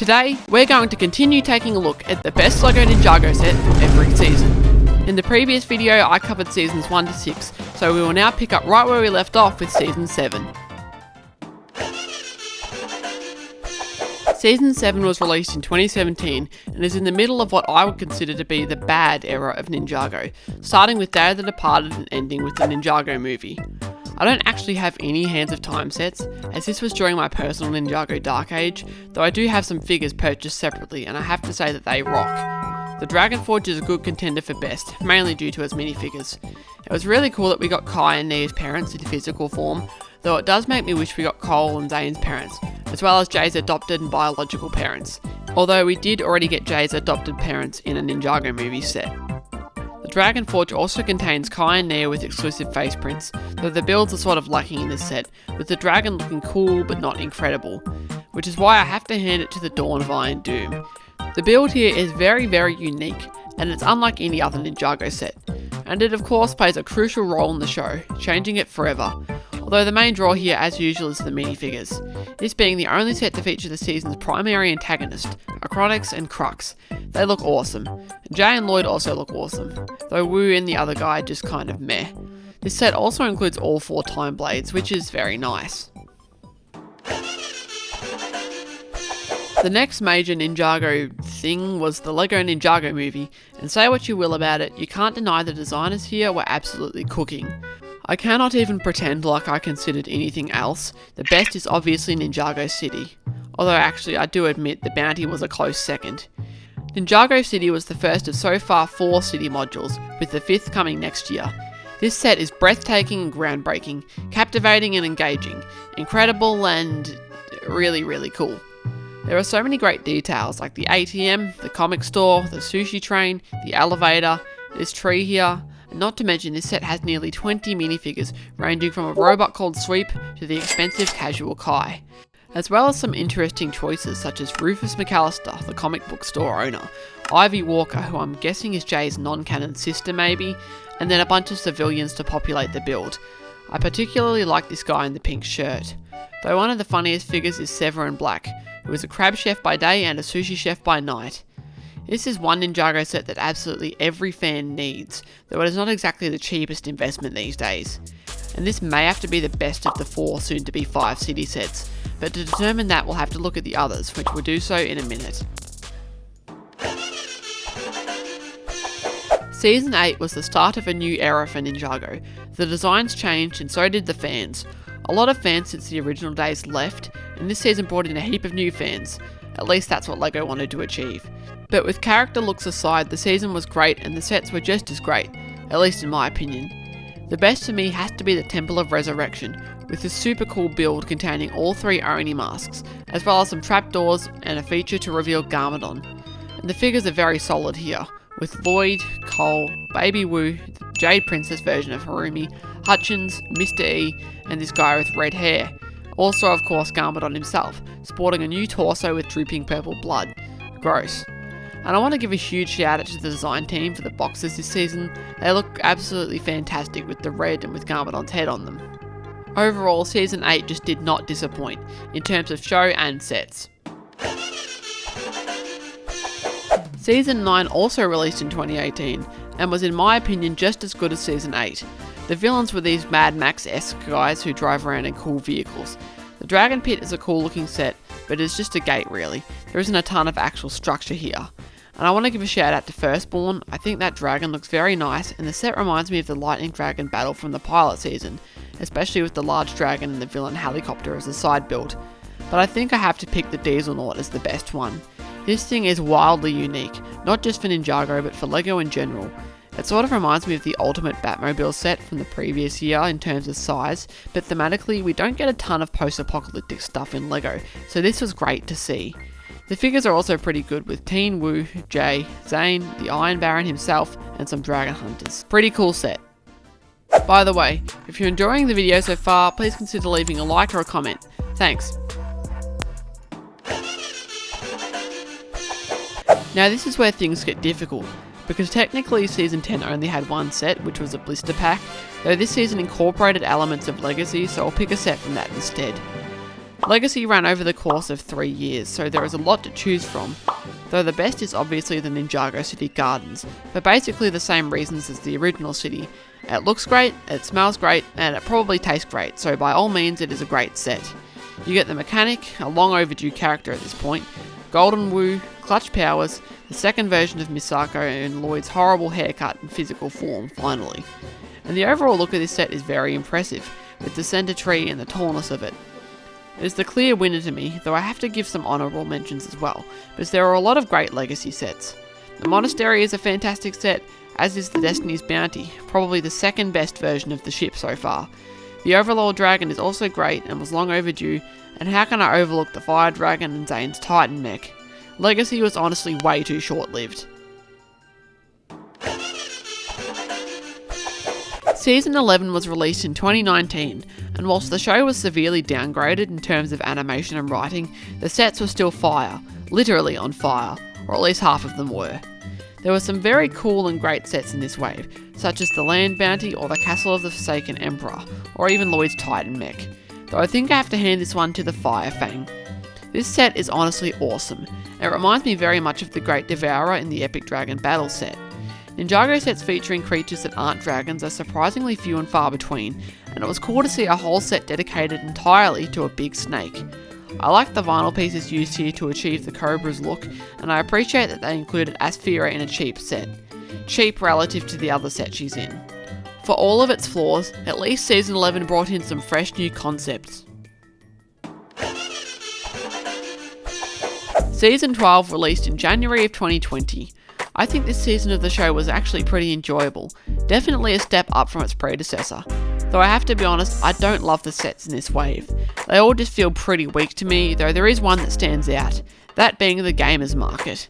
Today, we're going to continue taking a look at the best Lego Ninjago set from every season. In the previous video, I covered seasons 1 to 6, so we will now pick up right where we left off with season 7. Season 7 was released in 2017 and is in the middle of what I would consider to be the bad era of Ninjago, starting with Day of the Departed and ending with the Ninjago movie. I don't actually have any Hands of Time sets, as this was during my personal Ninjago Dark Age, though I do have some figures purchased separately and I have to say that they rock. The Dragon Forge is a good contender for best, mainly due to its minifigures. It was really cool that we got Kai and Nia's parents in physical form, though it does make me wish we got Cole and Zane's parents, as well as Jay's adopted and biological parents, although we did already get Jay's adopted parents in a Ninjago movie set. The Dragon Forge also contains Kai and Nia with exclusive face prints, though the builds are sort of lacking in this set, with the dragon looking cool but not incredible, which is why I have to hand it to the Dawn of Iron Doom. The build here is very unique, and it's unlike any other Ninjago set, and it of course plays a crucial role in the show, changing it forever, although the main draw here as usual is the minifigures, this being the only set to feature the season's primary antagonist, Acronix and Crux. They look awesome. Jay and Lloyd also look awesome, though Wu and the other guy just kind of meh. This set also includes all 4 time blades, which is very nice. The next major Ninjago thing was the Lego Ninjago movie, and say what you will about it, you can't deny the designers here were absolutely cooking. I cannot even pretend like I considered anything else. The best is obviously Ninjago City, although actually I do admit the Bounty was a close second. Ninjago City was the first of so far 4 city modules, with the 5th coming next year. This set is breathtaking and groundbreaking, captivating and engaging, incredible and really cool. There are so many great details like the ATM, the comic store, the sushi train, the elevator, this tree here, and not to mention this set has nearly 20 minifigures ranging from a robot called Sweep to the expensive casual Kai, as well as some interesting choices such as Rufus McAllister, the comic book store owner, Ivy Walker, who I'm guessing is Jay's non-canon sister maybe, and then a bunch of civilians to populate the build. I particularly like this guy in the pink shirt, though one of the funniest figures is Severin Black, who is a crab chef by day and a sushi chef by night. This is one Ninjago set that absolutely every fan needs, though it is not exactly the cheapest investment these days. And this may have to be the best of the 4 soon to be 5 city sets, but to determine that we'll have to look at the others, which we'll do so in a minute. Season 8 was the start of a new era for Ninjago. The designs changed and so did the fans. A lot of fans since the original days left, and this season brought in a heap of new fans. At least that's what Lego wanted to achieve. But with character looks aside, the season was great and the sets were just as great, at least in my opinion. The best to me has to be the Temple of Resurrection, with a super cool build containing all 3 Oni masks, as well as some trapdoors and a feature to reveal Garmadon. And the figures are very solid here, with Lloyd, Cole, Baby Wu, the Jade Princess version of Harumi, Hutchins, Mr. E, and this guy with red hair. Also of course Garmadon himself, sporting a new torso with drooping purple blood. Gross. And I want to give a huge shout out to the design team for the boxes this season. They look absolutely fantastic with the red and with Garmadon's head on them. Overall, Season 8 just did not disappoint, in terms of show and sets. Season 9 also released in 2018, and was in my opinion just as good as Season 8. The villains were these Mad Max-esque guys who drive around in cool vehicles. The Dragon Pit is a cool looking set, but it's just a gate really. There isn't a ton of actual structure here. And I want to give a shout out to Firstborn. I think that dragon looks very nice, and the set reminds me of the Lightning Dragon battle from the pilot season, especially with the large dragon and the villain helicopter as a side build. But I think I have to pick the Dieselnaut as the best one. This thing is wildly unique, not just for Ninjago but for Lego in general. It sort of reminds me of the Ultimate Batmobile set from the previous year in terms of size, but thematically we don't get a ton of post-apocalyptic stuff in Lego, so this was great to see. The figures are also pretty good with Teen Wu, Jay, Zane, the Iron Baron himself, and some Dragon Hunters. Pretty cool set. By the way, if you're enjoying the video so far, please consider leaving a like or a comment. Thanks. Now this is where things get difficult, because technically Season 10 only had one set, which was a blister pack, though this season incorporated elements of Legacy, so I'll pick a set from that instead. Legacy ran over the course of 3 years, so there is a lot to choose from, though the best is obviously the Ninjago City Gardens, for basically the same reasons as the original city. It looks great, it smells great, and it probably tastes great, so by all means it is a great set. You get the mechanic, a long overdue character at this point, Golden Wu, clutch powers, the second version of Misako, and Lloyd's horrible haircut and physical form, finally. And the overall look of this set is very impressive, with the centre tree and the tallness of it. It is the clear winner to me, though I have to give some honourable mentions as well, because there are a lot of great Legacy sets. The Monastery is a fantastic set, as is the Destiny's Bounty, probably the second best version of the ship so far. The Overlord Dragon is also great and was long overdue, and how can I overlook the Fire Dragon and Zane's Titan mech? Legacy was honestly way too short-lived. Season 11 was released in 2019, and whilst the show was severely downgraded in terms of animation and writing, the sets were still fire, literally on fire, or at least half of them were. There were some very cool and great sets in this wave, such as the Land Bounty or the Castle of the Forsaken Emperor, or even Lloyd's Titan mech, though I think I have to hand this one to the Fire Fang. This set is honestly awesome. It reminds me very much of the Great Devourer in the Epic Dragon Battle set. Ninjago sets featuring creatures that aren't dragons are surprisingly few and far between, and it was cool to see a whole set dedicated entirely to a big snake. I like the vinyl pieces used here to achieve the Cobra's look, and I appreciate that they included Asphira in a cheap set. Cheap relative to the other set she's in. For all of its flaws, at least Season 11 brought in some fresh new concepts. Season 12 released in January of 2020. I think this season of the show was actually pretty enjoyable, definitely a step up from its predecessor. Though I have to be honest, I don't love the sets in this wave. They all just feel pretty weak to me, though there is one that stands out, that being the gamers market.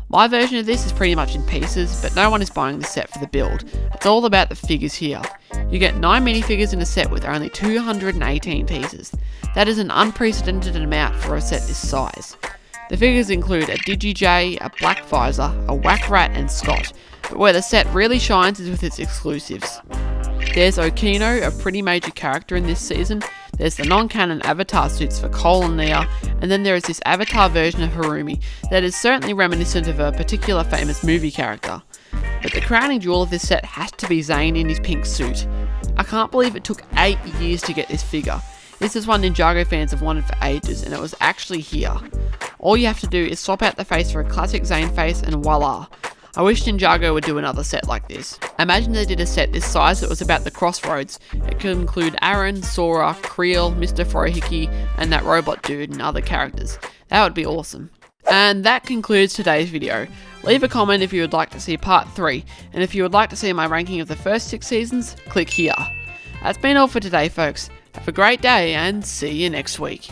My version of this is pretty much in pieces, but no one is buying this set for the build. It's all about the figures here. You get 9 minifigures in a set with only 218 pieces. That is an unprecedented amount for a set this size. The figures include a DigiJ, a Black Visor, a Whack Rat and Scott, but where the set really shines is with its exclusives. There's Okino, a pretty major character in this season, there's the non-canon avatar suits for Cole and Nia, and then there is this avatar version of Harumi that is certainly reminiscent of a particular famous movie character. But the crowning jewel of this set has to be Zane in his pink suit. I can't believe it took 8 years to get this figure. This is one Ninjago fans have wanted for ages, and it was actually here. All you have to do is swap out the face for a classic Zane face and voila. I wish Ninjago would do another set like this. Imagine they did a set this size that was about the crossroads. It could include Aaron, Sora, Creel, Mr. Frohiki, and that robot dude and other characters. That would be awesome. And that concludes today's video. Leave a comment if you would like to see part 3, and if you would like to see my ranking of the first 6 seasons, click here. That's been all for today folks. Have a great day and see you next week.